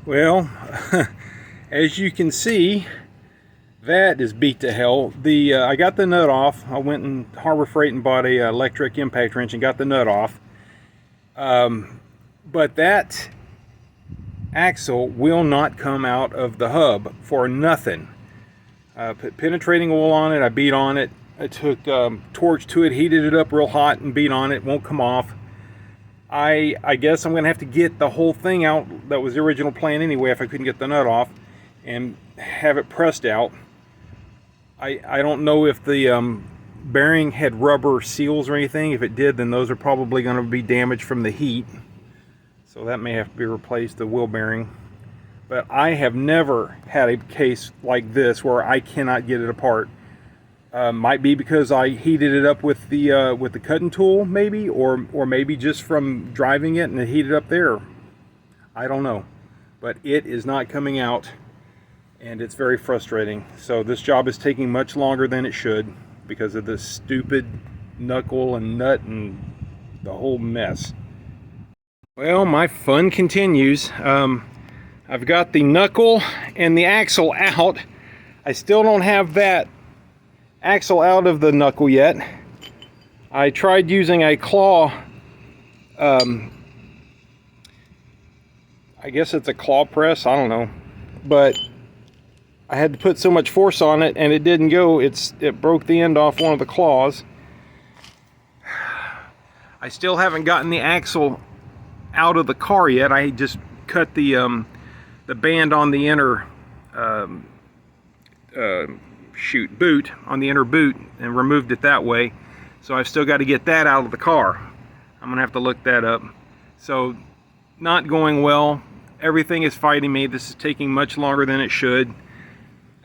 Well, as you can see, that is beat to hell. I got the nut off. I went in Harbor Freight and bought a electric impact wrench and got the nut off. But that axle will not come out of the hub for nothing. Put penetrating oil on it. I beat on it. I took torch to it, heated it up real hot, and beat on it. Won't come off. I guess I'm going to have to get the whole thing out. That was the original plan anyway, if I couldn't get the nut off, and have it pressed out. I don't know if the bearing had rubber seals or anything. If it did, then those are probably going to be damaged from the heat. So that may have to be replaced, the wheel bearing. But I have never had a case like this where I cannot get it apart. Might be because I heated it up with the cutting tool, maybe, or maybe just from driving it and it heated up there. I don't know, but it is not coming out, and it's very frustrating. So this job is taking much longer than it should because of this stupid knuckle and nut and the whole mess. Well, my fun continues. I've got the knuckle and the axle out. I still don't have that axle out of the knuckle yet. I tried using a claw, I guess it's a claw press, I don't know, but I had to put so much force on it and it didn't go. It broke the end off one of the claws. I still haven't gotten the axle out of the car yet. I just cut the band on the inner boot, on the inner boot, and removed it that way. So I've still got to get that out of the car. I'm gonna have to look that up. So not going well. Everything is fighting me. This is taking much longer than it should.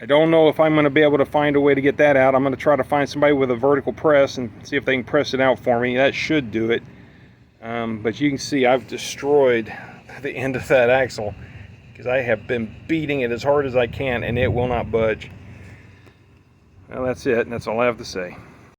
I don't know if I'm going to be able to find a way to get that out. I'm going to try to find somebody with a vertical press and see if they can press it out for me. That should do it. But you can see I've destroyed the end of that axle because I have been beating it as hard as I can and it will not budge. Well, that's it, and that's all I have to say.